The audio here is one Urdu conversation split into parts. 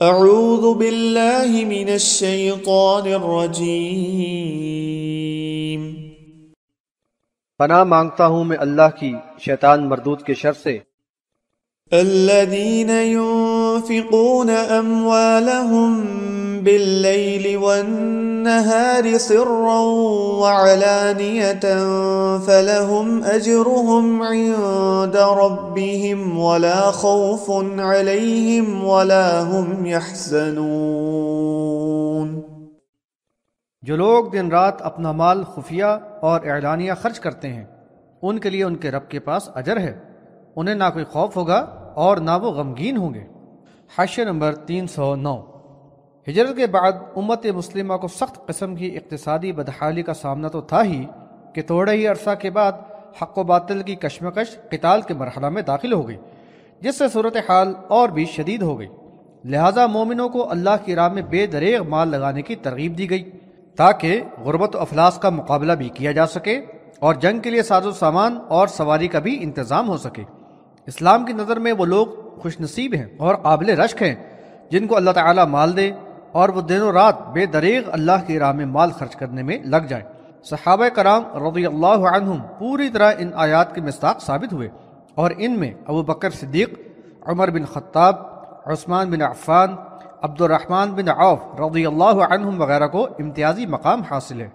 اعوذ باللہ من الشیطان الرجیم۔ پناہ مانگتا ہوں میں اللہ کی شیطان مردود کے شر سے۔ الذین ينفقون اموالهم باللیل والنہار سرا وعلانیة فلهم اجرهم عند ربهم ولا خوف علیہم ولا هم يحزنون۔ جو لوگ دن رات اپنا مال خفیہ اور اعلانیہ خرچ کرتے ہیں ان کے لیے ان کے رب کے پاس اجر ہے، انہیں نہ کوئی خوف ہوگا اور نہ وہ غمگین ہوں گے۔ حاشیہ نمبر 309۔ ہجرت کے بعد امت مسلمہ کو سخت قسم کی اقتصادی بدحالی کا سامنا تو تھا ہی کہ تھوڑے ہی عرصہ کے بعد حق و باطل کی کشمکش قتال کے مرحلہ میں داخل ہو گئی، جس سے صورتحال اور بھی شدید ہو گئی۔ لہٰذا مومنوں کو اللہ کی راہ میں بے دریغ مال لگانے کی ترغیب دی گئی تاکہ غربت و افلاس کا مقابلہ بھی کیا جا سکے اور جنگ کے لیے ساز و سامان اور سواری کا بھی انتظام ہو سکے۔ اسلام کی نظر میں وہ لوگ خوش نصیب ہیں اور قابل رشک ہیں جن کو اللہ تعالیٰ مال دے اور وہ دنوں رات بے دریغ اللہ کی راہ میں مال خرچ کرنے میں لگ جائیں۔ صحابہ کرام رضی اللہ عنہم پوری طرح ان آیات کے مصداق ثابت ہوئے، اور ان میں ابو بکر صدیق، عمر بن خطاب، عثمان بن عفان، عبد الرحمن بن عوف رضی اللہ عنہم وغیرہ کو امتیازی مقام حاصل ہے۔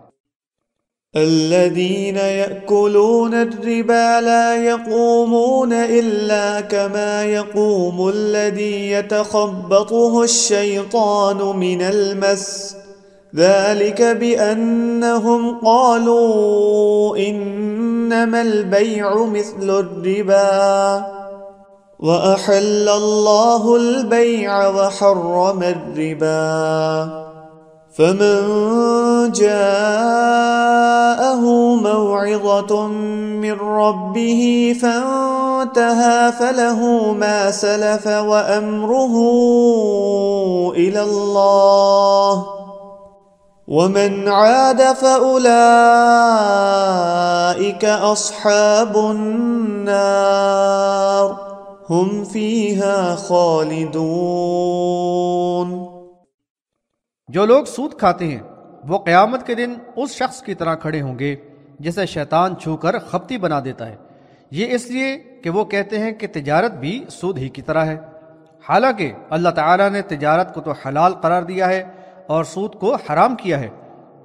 الذين يأكلون الربا لا يقومون إلا كما يقوم الذي يتخبطه الشيطان من المس ذلك بأنهم قالوا إنما البيع مثل الربا وأحل الله البيع وحرم الربا فمن جاءه موعظة من ربه فانتهى فله ما سلف وأمره إلى الله ومن عاد فأولئك أصحاب النار هم فيها خالدون۔ جو لوگ سود کھاتے ہیں وہ قیامت کے دن اس شخص کی طرح کھڑے ہوں گے جسے شیطان چھو کر خپتی بنا دیتا ہے، یہ اس لیے کہ وہ کہتے ہیں کہ تجارت بھی سود ہی کی طرح ہے، حالانکہ اللہ تعالیٰ نے تجارت کو تو حلال قرار دیا ہے اور سود کو حرام کیا ہے۔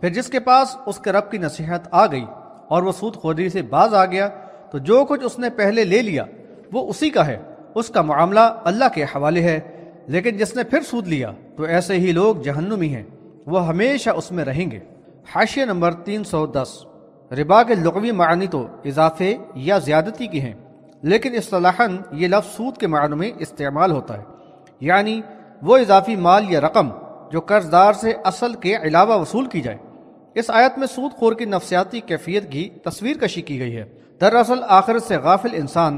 پھر جس کے پاس اس کے رب کی نصیحت آ گئی اور وہ سود خوری سے باز آ گیا تو جو کچھ اس نے پہلے لے لیا وہ اسی کا ہے، اس کا معاملہ اللہ کے حوالے ہے۔ لیکن جس نے پھر سود لیا تو ایسے ہی لوگ جہنمی ہیں، وہ ہمیشہ اس میں رہیں گے۔ حاشیہ نمبر 310۔ ربا کے لغوی معنی تو اضافے یا زیادتی کی ہیں، لیکن اصطلاحاً یہ لفظ سود کے معنی میں استعمال ہوتا ہے، یعنی وہ اضافی مال یا رقم جو قرض دار سے اصل کے علاوہ وصول کی جائے۔ اس آیت میں سود خور کی نفسیاتی کیفیت کی تصویر کشی کی گئی ہے۔ دراصل آخرت سے غافل انسان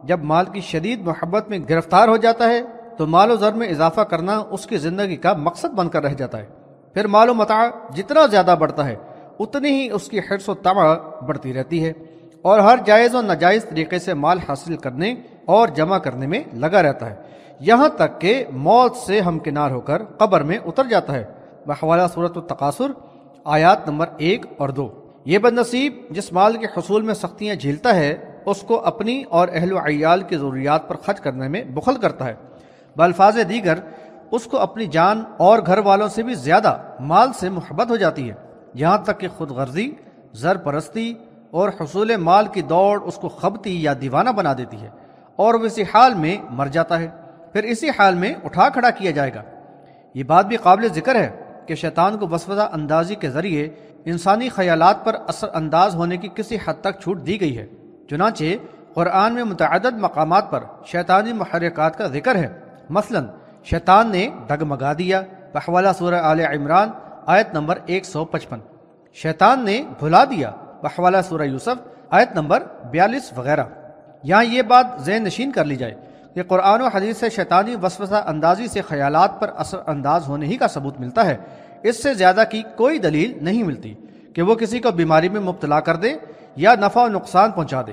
جب مال کی شدید محبت میں گرفتار ہو جاتا ہے تو مال و زر میں اضافہ کرنا اس کی زندگی کا مقصد بن کر رہ جاتا ہے۔ پھر مال و متاع جتنا زیادہ بڑھتا ہے اتنی ہی اس کی حرص و طمع بڑھتی رہتی ہے اور ہر جائز و ناجائز طریقے سے مال حاصل کرنے اور جمع کرنے میں لگا رہتا ہے، یہاں تک کہ موت سے ہمکنار ہو کر قبر میں اتر جاتا ہے۔ بحوالہ سورۃ التکاثر آیات نمبر 1 اور 2۔ یہ بد نصیب جس مال کے حصول میں سختیاں جھیلتا ہے اس کو اپنی اور اہل و عیال کی ضروریات پر خرچ کرنے میں بخل کرتا ہے، بالفاظ دیگر اس کو اپنی جان اور گھر والوں سے بھی زیادہ مال سے محبت ہو جاتی ہے، یہاں تک کہ خود غرضی، زر پرستی اور حصول مال کی دوڑ اس کو خبتی یا دیوانہ بنا دیتی ہے اور وہ اسی حال میں مر جاتا ہے، پھر اسی حال میں اٹھا کھڑا کیا جائے گا۔ یہ بات بھی قابل ذکر ہے کہ شیطان کو وسوسہ اندازی کے ذریعے انسانی خیالات پر اثر انداز ہونے کی کسی حد تک چھوٹ دی گئی ہے، چنانچہ قرآن میں متعدد مقامات پر شیطانی محرکات کا ذکر ہے۔ مثلا شیطان نے ڈگمگا دیا، بحوالہ سورہ آل عمران آیت نمبر 155، شیطان نے بھلا دیا، بحوالہ سورہ یوسف آیت نمبر 42 وغیرہ۔ یہاں یہ بات ذہن نشین کر لی جائے کہ قرآن و حدیث سے شیطانی وسوسہ اندازی سے خیالات پر اثر انداز ہونے ہی کا ثبوت ملتا ہے، اس سے زیادہ کی کوئی دلیل نہیں ملتی کہ وہ کسی کو بیماری میں مبتلا کر دے یا نفع و نقصان پہنچا دے۔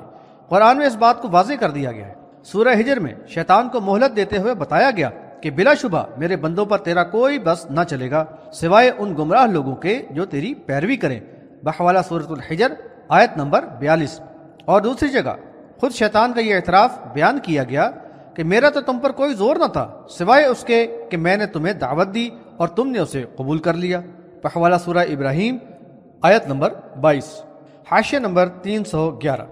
قرآن میں اس بات کو واضح کر دیا گیا ہے۔ سورہ ہجر میں شیطان کو مہلت دیتے ہوئے بتایا گیا کہ بلا شبہ میرے بندوں پر تیرا کوئی بس نہ چلے گا سوائے ان گمراہ لوگوں کے جو تیری پیروی کریں، بحوالہ سورۃ الحجر آیت نمبر 42۔ اور دوسری جگہ خود شیطان کا یہ اعتراف بیان کیا گیا کہ میرا تو تم پر کوئی زور نہ تھا سوائے اس کے کہ میں نے تمہیں دعوت دی اور تم نے اسے قبول کر لیا، بحوالہ سورہ ابراہیم آیت نمبر 22۔ حاشیہ نمبر 311۔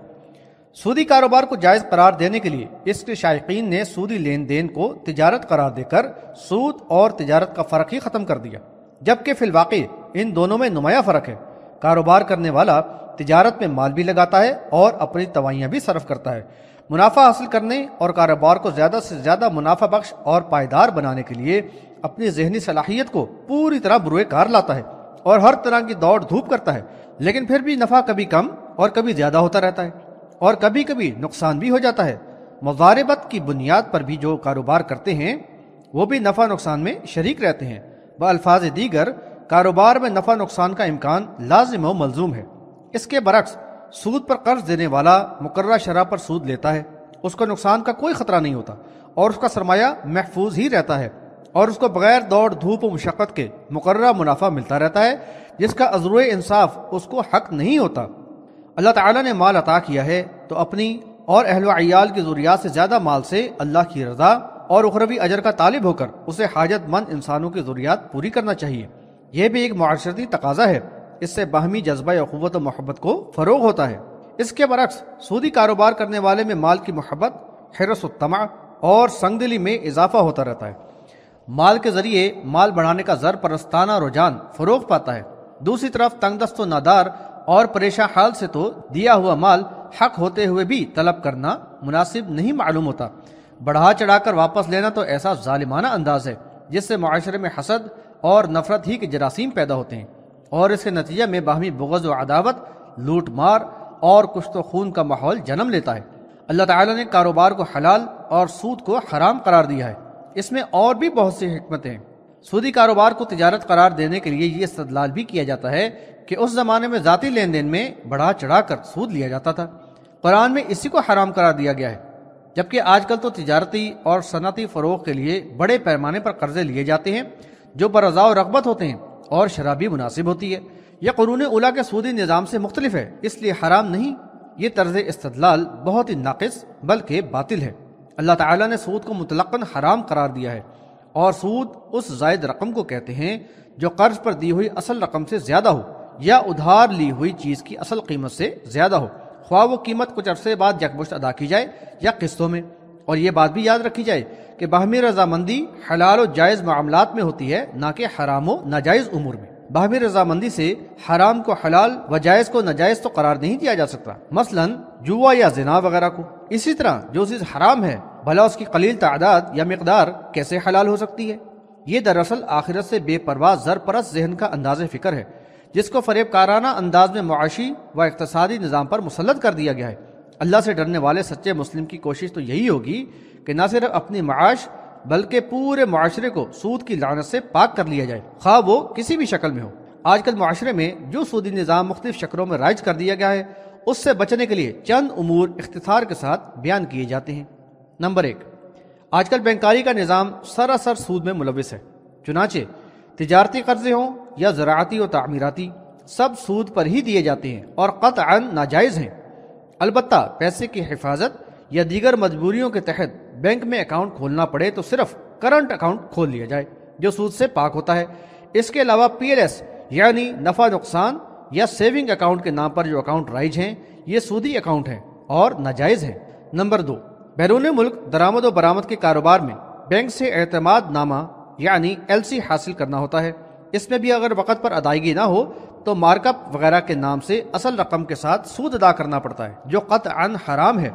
سودی کاروبار کو جائز قرار دینے کے لیے اس کے شائقین نے سودی لین دین کو تجارت قرار دے کر سود اور تجارت کا فرق ہی ختم کر دیا، جبکہ فی الواقع ان دونوں میں نمایاں فرق ہے۔ کاروبار کرنے والا تجارت میں مال بھی لگاتا ہے اور اپنی توانائیاں بھی صرف کرتا ہے، منافع حاصل کرنے اور کاروبار کو زیادہ سے زیادہ منافع بخش اور پائیدار بنانے کے لیے اپنی ذہنی صلاحیت کو پوری طرح بروئے کار لاتا ہے اور ہر طرح کی دوڑ دھوپ کرتا ہے، لیکن پھر بھی نفع کبھی کم اور کبھی زیادہ ہوتا رہتا ہے اور کبھی کبھی نقصان بھی ہو جاتا ہے۔ مضاربت کی بنیاد پر بھی جو کاروبار کرتے ہیں وہ بھی نفع نقصان میں شریک رہتے ہیں۔ بالفاظ دیگر کاروبار میں نفع نقصان کا امکان لازم و ملزوم ہے۔ اس کے برعکس سود پر قرض دینے والا مقررہ شرح پر سود لیتا ہے، اس کو نقصان کا کوئی خطرہ نہیں ہوتا اور اس کا سرمایہ محفوظ ہی رہتا ہے اور اس کو بغیر دوڑ دھوپ و مشقت کے مقررہ منافع ملتا رہتا ہے جس کا عذر انصاف اس کو حق نہیں ہوتا۔ اللہ تعالیٰ نے مال عطا کیا ہے تو اپنی اور اہل و عیال کی ضروریات سے زیادہ مال سے اللہ کی رضا اور اخروی اجر کا طالب ہو کر اسے حاجت مند انسانوں کی ضروریات پوری کرنا چاہیے۔ یہ بھی ایک معاشرتی تقاضا ہے، اس سے باہمی جذبہ اخوت و محبت کو فروغ ہوتا ہے۔ اس کے برعکس سودی کاروبار کرنے والے میں مال کی محبت، حرص و طمع اور سنگ دلی میں اضافہ ہوتا رہتا ہے۔ مال کے ذریعے مال بڑھانے کا زر پرستانہ رجحان فروغ پاتا ہے، دوسری طرف تنگ دست و نادار اور پریشان حال سے تو دیا ہوا مال حق ہوتے ہوئے بھی طلب کرنا مناسب نہیں معلوم ہوتا۔ بڑھا چڑھا کر واپس لینا تو ایسا ظالمانہ انداز ہے جس سے معاشرے میں حسد اور نفرت ہی کے جراثیم پیدا ہوتے ہیں اور اس کے نتیجے میں باہمی بغض و عداوت، لوٹ مار اور کشت و خون کا ماحول جنم لیتا ہے۔ اللہ تعالیٰ نے کاروبار کو حلال اور سود کو حرام قرار دیا ہے، اس میں اور بھی بہت سی حکمتیں ہیں۔ سودی کاروبار کو تجارت قرار دینے کے لیے یہ استدلال بھی کیا جاتا ہے کہ اس زمانے میں ذاتی لین دین میں بڑھا چڑھا کر سود لیا جاتا تھا، قرآن میں اسی کو حرام قرار دیا گیا ہے، جبکہ آج کل تو تجارتی اور صنعتی فروغ کے لیے بڑے پیمانے پر قرضے لیے جاتے ہیں جو برضا و رغبت ہوتے ہیں اور شرح بھی مناسب ہوتی ہے۔ یہ قرون اولیٰ کے سودی نظام سے مختلف ہے، اس لیے حرام نہیں۔ یہ طرز استدلال بہت ہی ناقص بلکہ باطل ہے۔ اللہ تعالیٰ نے سود کو مطلقاً حرام قرار دیا ہے، اور سود اس زائد رقم کو کہتے ہیں جو قرض پر دی ہوئی اصل رقم سے زیادہ ہو یا ادھار لی ہوئی چیز کی اصل قیمت سے زیادہ ہو، خواہ وہ قیمت کچھ عرصے بعد یکمشت ادا کی جائے یا قسطوں میں۔ اور یہ بات بھی یاد رکھی جائے کہ باہمی رضامندی حلال و جائز معاملات میں ہوتی ہے، نہ کہ حرام و ناجائز امور میں۔ باہمی رضامندی سے حرام کو حلال و جائز کو ناجائز تو قرار نہیں دیا جا سکتا، مثلا جوا یا زنا وغیرہ کو۔ اسی طرح جو چیز حرام ہے بھلا اس کی قلیل تعداد یا مقدار کیسے حلال ہو سکتی ہے؟ یہ دراصل آخرت سے بے پرواہ زر پرست ذہن کا انداز فکر ہے جس کو فریب کارانہ انداز میں معاشی و اقتصادی نظام پر مسلط کر دیا گیا ہے۔ اللہ سے ڈرنے والے سچے مسلم کی کوشش تو یہی ہوگی کہ نہ صرف اپنی معاش بلکہ پورے معاشرے کو سود کی لعنت سے پاک کر لیا جائے، خواہ وہ کسی بھی شکل میں ہو۔ آج کل معاشرے میں جو سودی نظام مختلف شکلوں میں رائج کر دیا گیا ہے اس سے بچنے کے لیے چند امور اختصار کے ساتھ بیان کیے جاتے ہیں۔ نمبر 1، آج کل بینکاری کا نظام سراسر سود میں ملوث ہے، چنانچہ تجارتی قرضے ہوں یا زراعتی و تعمیراتی سب سود پر ہی دیے جاتے ہیں اور قطعاً ناجائز ہیں۔ البتہ پیسے کی حفاظت یا دیگر مجبوریوں کے تحت بینک میں اکاؤنٹ کھولنا پڑے تو صرف کرنٹ اکاؤنٹ کھول لیا جائے جو سود سے پاک ہوتا ہے۔ اس کے علاوہ PLS یعنی نفع نقصان یا سیونگ اکاؤنٹ کے نام پر جو اکاؤنٹ رائج ہیں یہ سودی اکاؤنٹ ہیں اور ناجائز ہیں۔ نمبر 2، بیرون ملک درآمد و برآمد کے کاروبار میں بینک سے اعتماد نامہ یعنی LC حاصل کرنا ہوتا ہے۔ اس میں بھی اگر وقت پر ادائیگی نہ ہو تو مارک اپ وغیرہ کے نام سے اصل رقم کے ساتھ سود ادا کرنا پڑتا ہے جو قطعاً حرام ہے۔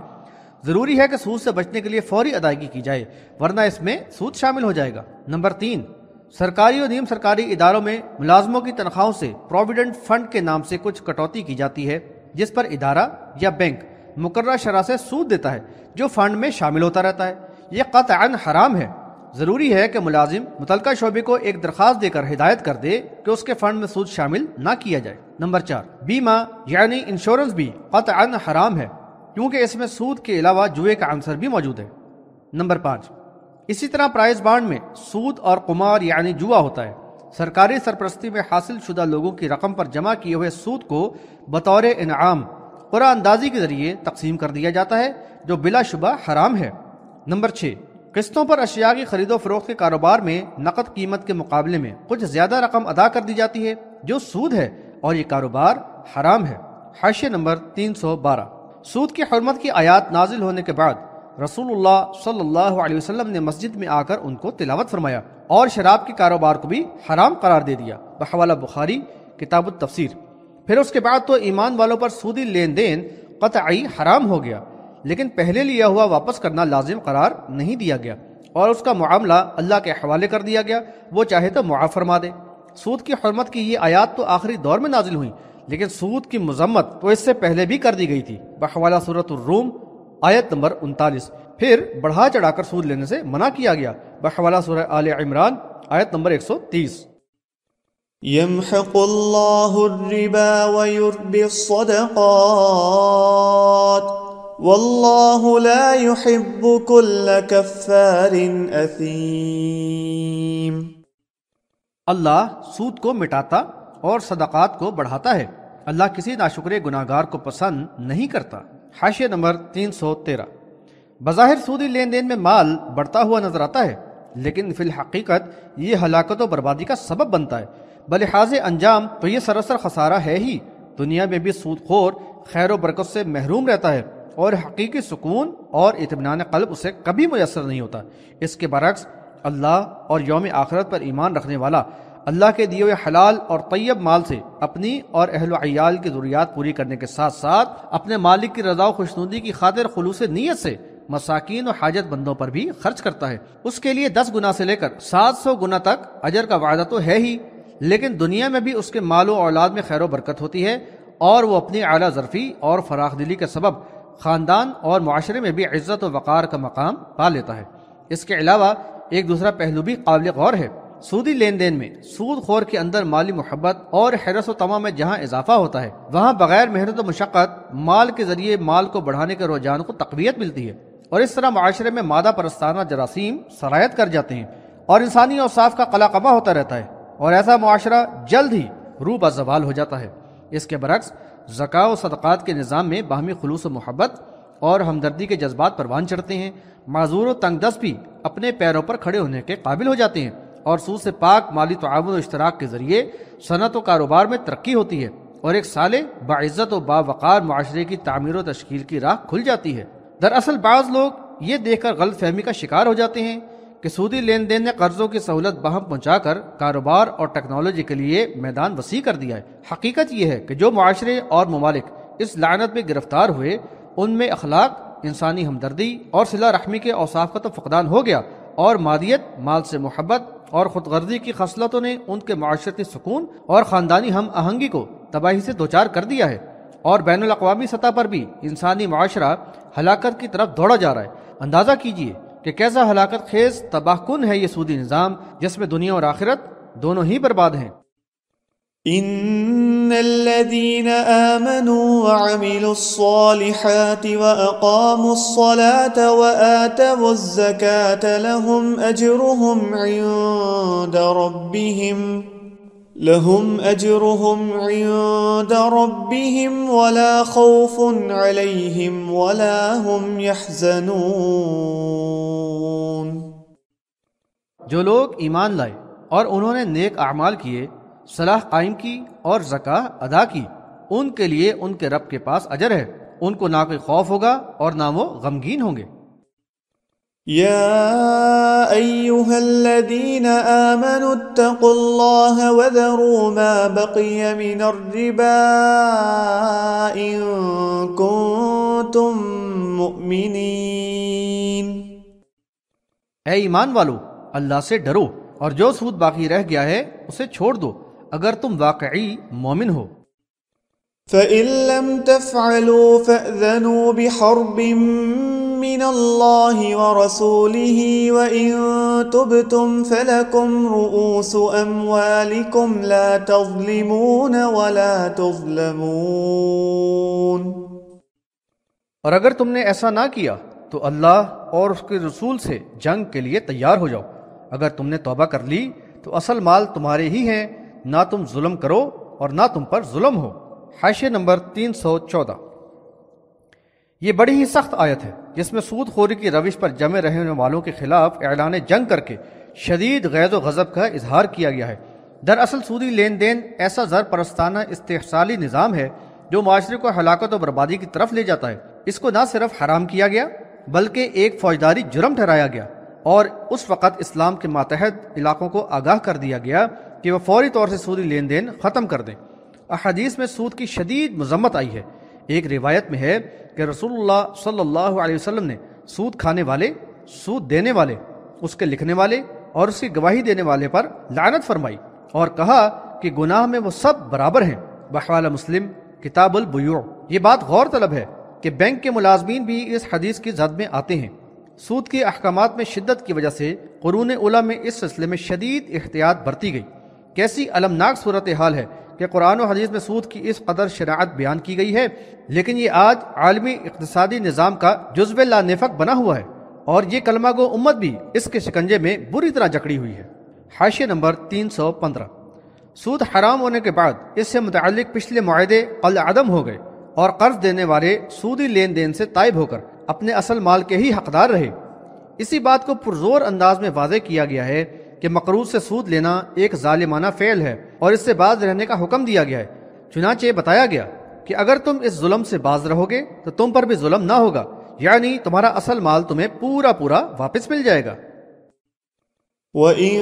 ضروری ہے کہ سود سے بچنے کے لیے فوری ادائیگی کی جائے ورنہ اس میں سود شامل ہو جائے گا۔ نمبر 3، سرکاری اور نیم سرکاری اداروں میں ملازموں کی تنخواہوں سے پروویڈنٹ فنڈ کے نام سے کچھ کٹوتی کی جاتی ہے جس پر ادارہ یا بینک مقررہ شرح سے سود دیتا ہے جو فنڈ میں شامل ہوتا رہتا ہے۔ یہ قطعاً حرام ہے۔ ضروری ہے کہ ملازم متعلقہ شعبے کو ایک درخواست دے کر ہدایت کر دے کہ اس کے فنڈ میں سود شامل نہ کیا جائے۔ نمبر 4، بیمہ یعنی انشورنس بھی قطعاً حرام ہے کیونکہ اس میں سود کے علاوہ جوئے کا عنصر بھی موجود ہے۔ نمبر 5، اسی طرح پرائز بانڈ میں سود اور قمار یعنی جوا ہوتا ہے۔ سرکاری سرپرستی میں حاصل شدہ لوگوں کی رقم پر جمع کیے ہوئے سود کو بطور انعام قرعہ اندازی کے ذریعے تقسیم کر دیا جاتا ہے، جو بلا شبہ حرام ہے۔ نمبر 6، قسطوں پر اشیاء کی خرید و فروخت کے کاروبار میں نقد قیمت کے مقابلے میں کچھ زیادہ رقم ادا کر دی جاتی ہے، جو سود ہے، اور یہ کاروبار حرام ہے۔ حاشیہ نمبر 312۔ سود کی حرمت کی آیات نازل ہونے کے بعد رسول اللہ صلی اللہ علیہ وسلم نے مسجد میں آ کر ان کو تلاوت فرمایا اور شراب کے کاروبار کو بھی حرام قرار دے دیا، بحوالہ بخاری کتاب التفسیر۔ پھر اس کے بعد تو ایمان والوں پر سودی لین دین قطعی حرام ہو گیا، لیکن پہلے لیا ہوا واپس کرنا لازم قرار نہیں دیا گیا، اور اس کا معاملہ اللہ کے حوالے کر دیا گیا، وہ چاہے تو معاف فرما دے۔ سود کی حرمت کی یہ آیات تو آخری دور میں نازل ہوئیں، لیکن سود کی مذمت تو اس سے پہلے بھی کر دی گئی تھی، بحوالہ سورۃ الروم آیت نمبر 39۔ پھر بڑھا چڑھا کر سود لینے سے منع کیا گیا، بحوالہ سورہ آل عمران آیت نمبر 130۔ يمحق الله الربا ويربي الصدقات والله لا يحب كل كفار أثيم۔ اللہ سود کو مٹاتا اور صدقات کو بڑھاتا ہے، اللہ کسی ناشکرے گناہگار کو پسند نہیں کرتا۔ حاشیہ نمبر 313۔ بظاہر سودی لین دین میں مال بڑھتا ہوا نظر آتا ہے، لیکن فی الحقیقت یہ ہلاکت و بربادی کا سبب بنتا ہے۔ بلحاظ انجام تو یہ سراسر خسارہ ہے ہی، دنیا میں بھی سود خور خیر و برکت سے محروم رہتا ہے، اور حقیقی سکون اور اطمینان قلب اسے کبھی میسر نہیں ہوتا۔ اس کے برعکس اللہ اور یوم آخرت پر ایمان رکھنے والا اللہ کے دیے ہوئے حلال اور طیب مال سے اپنی اور اہل و عیال کی ضروریات پوری کرنے کے ساتھ ساتھ اپنے مالک کی رضا و خوشنودی کی خاطر خلوص نیت سے مساکین و حاجت بندوں پر بھی خرچ کرتا ہے۔ اس کے لیے 10 گنا سے لے کر 700 گنا تک اجر کا وعدہ تو ہے ہی، لیکن دنیا میں بھی اس کے مال و اولاد میں خیر و برکت ہوتی ہے، اور وہ اپنی اعلیٰ ظرفی اور فراخ دلی کے سبب خاندان اور معاشرے میں بھی عزت و وقار کا مقام پا لیتا ہے۔ اس کے علاوہ ایک دوسرا پہلو بھی قابل غور ہے۔ سودی لین دین میں سود خور کے اندر مالی محبت اور حرص و طمع میں جہاں اضافہ ہوتا ہے، وہاں بغیر محنت و مشقت مال کے ذریعے مال کو بڑھانے کے رجحان کو تقویت ملتی ہے، اور اس طرح معاشرے میں مادہ پرستانہ جراثیم سرایت کر جاتے ہیں، اور انسانی اوصاف کا قلاقبہ ہوتا رہتا ہے، اور ایسا معاشرہ جلد ہی روح بزوال ہو جاتا ہے۔ اس کے برعکس زکوٰۃ و صدقات کے نظام میں باہمی خلوص و محبت اور ہمدردی کے جذبات پروان چڑھتے ہیں، معذور و تنگ دست بھی اپنے پیروں پر کھڑے ہونے کے قابل ہو جاتے ہیں، اور سود سے پاک مالی تعاون و اشتراک کے ذریعے صنعت و کاروبار میں ترقی ہوتی ہے، اور ایک صالح باعزت و باوقار معاشرے کی تعمیر و تشکیل کی راہ کھل جاتی ہے۔ دراصل بعض لوگ یہ دیکھ کر غلط فہمی کا شکار ہو جاتے ہیں کہ سودی لین دین نے قرضوں کی سہولت بہم پہنچا کر کاروبار اور ٹیکنالوجی کے لیے میدان وسیع کر دیا ہے۔ حقیقت یہ ہے کہ جو معاشرے اور ممالک اس لعنت میں گرفتار ہوئے، ان میں اخلاق، انسانی ہمدردی اور صلہ رحمی کے اوصاف کا تو فقدان ہو گیا، اور مادیت، مال سے محبت اور خود غرضی کی خصلتوں نے ان کے معاشرتی سکون اور خاندانی ہم آہنگی کو تباہی سے دوچار کر دیا ہے، اور بین الاقوامی سطح پر بھی انسانی معاشرہ ہلاکت کی طرف دوڑا جا رہا ہے۔ اندازہ کیجئے کہ کیسا ہلاکت خیز تباہ کن ہے یہ سودی نظام، جس میں دنیا اور آخرت دونوں ہی برباد ہیں۔ ان الذين آمنوا وعملوا الصالحات واقاموا الصلاة وآتوا الزكاة لهم اجرهم عند ربهم ولا خوف عليهم ولا هم يحزنون۔ جو لوگ ایمان لائے اور انہوں نے نیک اعمال کیے، صلاح قائم کی اور زکاہ ادا کی، ان کے لیے ان کے رب کے پاس اجر ہے، ان کو نہ کوئی خوف ہوگا اور نہ وہ غمگین ہوں گے۔ يا أيها الذين آمنوا اتقوا الله وذروا ما بقي من الربا إن كنتم مؤمنين۔ اے ایمان والو، اللہ سے ڈرو اور جو سود باقی رہ گیا ہے اسے چھوڑ دو اگر تم واقعی مومن ہو۔ فَإِن لَّمْ تَفْعَلُوا فَأْذَنُوا بِحَرْبٍ مِّنَ اللَّهِ وَرَسُولِهِ وَإِن تُبْتُمْ فَلَكُمْ رُءُوسُ أَمْوَالِكُمْ لَا تَظْلِمُونَ وَلَا تُظْلَمُونَ۔ اور اگر تم نے ایسا نہ کیا تو اللہ اور اس کے رسول سے جنگ کے لیے تیار ہو جاؤ۔ اگر تم نے توبہ کر لی تو اصل مال تمہارے ہی ہیں، نہ تم ظلم کرو اور نہ تم پر ظلم ہو۔ حاشیہ نمبر 314۔ یہ بڑی ہی سخت آیت ہے جس میں سود خوری کی روش پر جمے رہنے والوں کے خلاف اعلان جنگ کر کے شدید غیظ و غضب کا اظہار کیا گیا ہے۔ دراصل سودی لین دین ایسا زر پرستانہ استحصالی نظام ہے جو معاشرے کو ہلاکت و بربادی کی طرف لے جاتا ہے۔ اس کو نہ صرف حرام کیا گیا بلکہ ایک فوجداری جرم ٹھہرایا گیا، اور اس وقت اسلام کے ماتحت علاقوں کو آگاہ کر دیا گیا کہ وہ فوری طور سے سودی لین دین ختم کر دیں۔ احادیث میں سود کی شدید مذمت آئی ہے۔ ایک روایت میں ہے کہ رسول اللہ صلی اللہ علیہ وسلم نے سود کھانے والے، سود دینے والے، اس کے لکھنے والے اور اس کی گواہی دینے والے پر لعنت فرمائی اور کہا کہ گناہ میں وہ سب برابر ہیں۔ بحوالہ مسلم کتاب البیوع۔ یہ بات غور طلب ہے کہ بینک کے ملازمین بھی اس حدیث کی زد میں آتے ہیں۔ سود کے احکامات میں شدت کی وجہ سے قرون اولیٰ میں اس سلسلے میں شدید احتیاط برتی گئی۔ کیسی المناک صورتحال ہے کہ قرآن و حدیث میں سود کی اس قدر شناعت بیان کی گئی ہے، لیکن یہ آج عالمی اقتصادی نظام کا جزو لا نفق بنا ہوا ہے، اور یہ کلمہ گو امت بھی اس کے شکنجے میں بری طرح جکڑی ہوئی ہے۔ حاشیہ نمبر 315۔ سود حرام ہونے کے بعد اس سے متعلق پچھلے معاہدے قلعدم ہو گئے اور قرض دینے والے سودی لین دین سے تائب ہو کر اپنے اصل مال کے ہی حقدار رہے۔ اسی بات کو پرزور انداز میں واضح کیا گیا ہے کہ مقروض سے سود لینا ایک ظالمانہ فعل ہے اور اس سے باز رہنے کا حکم دیا گیا ہے۔ چنانچہ بتایا گیا کہ اگر تم اس ظلم سے باز رہو گے تو تم پر بھی ظلم نہ ہوگا، یعنی تمہارا اصل مال تمہیں پورا پورا واپس مل جائے گا۔ وَإِن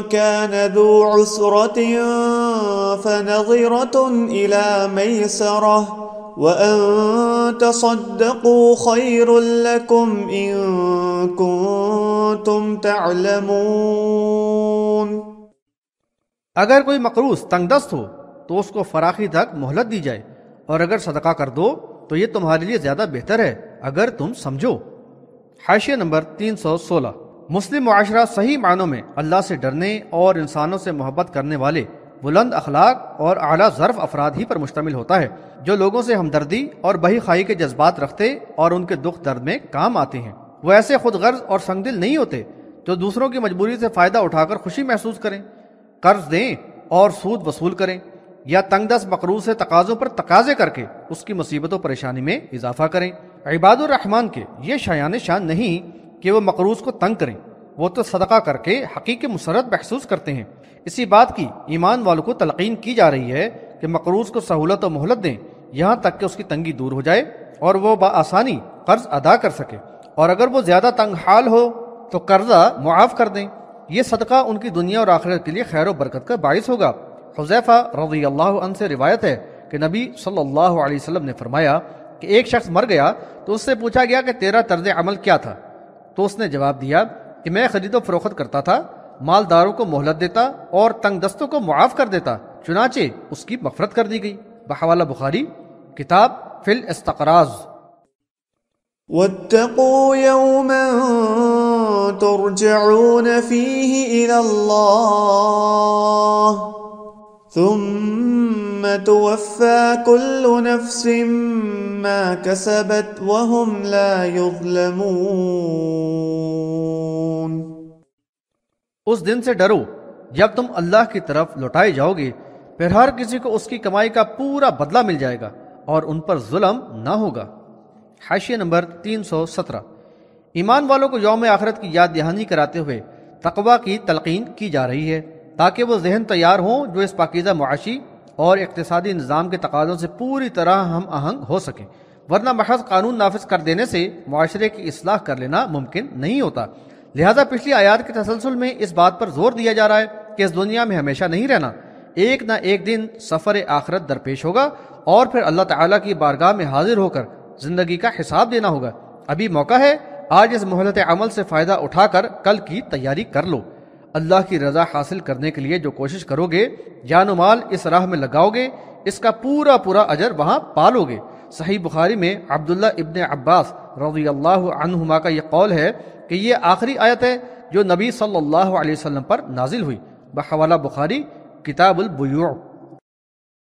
كَانَ ذُو عُسْرَةٍ فَنَظِرَةٌ إِلَى مَيْسَرَةٍ وَأَن تَصَدَّقُوا خَيْرٌ لَكُمْ إِن كُنتُمْ تَعْلَمُونَ۔ اگر کوئی مقروض تنگ دست ہو تو اس کو فراخی تک مہلت دی جائے، اور اگر صدقہ کر دو تو یہ تمہارے لیے زیادہ بہتر ہے اگر تم سمجھو۔ حاشیہ نمبر 316۔ مسلم معاشرہ صحیح معنوں میں اللہ سے ڈرنے اور انسانوں سے محبت کرنے والے بلند اخلاق اور اعلیٰ ظرف افراد ہی پر مشتمل ہوتا ہے، جو لوگوں سے ہمدردی اور بہی خواہی کے جذبات رکھتے اور ان کے دکھ درد میں کام آتے ہیں۔ وہ ایسے خود غرض اور سنگ دل نہیں ہوتے جو دوسروں کی مجبوری سے فائدہ اٹھا کر خوشی محسوس کریں، قرض دیں اور سود وصول کریں، یا تنگ دست مقروض سے تقاضوں پر تقاضے کر کے اس کی مصیبت و پریشانی میں اضافہ کریں۔ عباد الرحمن کے یہ شایان شان نہیں کہ وہ مقروض کو تنگ کریں، وہ تو صدقہ کر کے حقیقی مسرت محسوس کرتے ہیں۔ اسی بات کی ایمان والوں کو تلقین کی جا رہی ہے کہ مقروض کو سہولت و مہلت دیں یہاں تک کہ اس کی تنگی دور ہو جائے اور وہ بآسانی قرض ادا کر سکے، اور اگر وہ زیادہ تنگ حال ہو تو قرضہ معاف کر دیں۔ یہ صدقہ ان کی دنیا اور آخرت کے لیے خیر و برکت کا باعث ہوگا۔ حذیفہ رضی اللہ عنہ سے روایت ہے کہ نبی صلی اللہ علیہ وسلم نے فرمایا کہ ایک شخص مر گیا تو اس سے پوچھا گیا کہ تیرا طرز عمل کیا تھا؟ تو اس نے جواب دیا کہ میں خرید و فروخت کرتا تھا، مالداروں کو مہلت دیتا اور تنگ دستوں کو معاف کر دیتا، چنانچہ اس کی مغفرت کر دی گئی۔ بحوالہ بخاری کتاب فی الاستقراض۔ وَاتَّقُوا يَوْمًا تُرْجَعُونَ فِيهِ إِلَى اللَّهِ ثُمَّ تُوَفَّى كُلُّ نَفْسٍ مَا كَسَبَتْ وَهُمْ لَا يُظْلَمُونَ۔ اس دن سے ڈرو جب تم اللہ کی طرف لوٹائے جاؤ گے، پھر ہر کسی کو اس کی کمائی کا پورا بدلہ مل جائے گا اور ان پر ظلم نہ ہوگا۔ حاشیہ نمبر 317۔ ایمان والوں کو یوم آخرت کی یاد دہانی کراتے ہوئے تقوی کی تلقین کی جا رہی ہے تاکہ وہ ذہن تیار ہوں جو اس پاکیزہ معاشی اور اقتصادی نظام کے تقاضوں سے پوری طرح ہم آہنگ ہو سکیں، ورنہ محض قانون نافذ کر دینے سے معاشرے کی اصلاح کر لینا ممکن نہیں ہوتا۔ لہذا پچھلی آیات کے تسلسل میں اس بات پر زور دیا جا رہا ہے کہ اس دنیا میں ہمیشہ نہیں رہنا، ایک نہ ایک دن سفر آخرت درپیش ہوگا اور پھر اللہ تعالیٰ کی بارگاہ میں حاضر ہو کر زندگی کا حساب دینا ہوگا۔ ابھی موقع ہے، آج اس مہلت عمل سے فائدہ اٹھا کر کل کی تیاری کر لو۔ اللہ کی رضا حاصل کرنے کے لیے جو کوشش کرو گے، جان و مال اس راہ میں لگاؤ گے، اس کا پورا پورا اجر وہاں پالو گے۔ صحیح بخاری میں عبداللہ ابن عباس رضی اللہ عنہما کا یہ قول ہے کہ یہ آخری آیت ہے جو نبی صلی اللہ علیہ وسلم پر نازل ہوئی۔ بحوالہ بخاری کتاب البیوع۔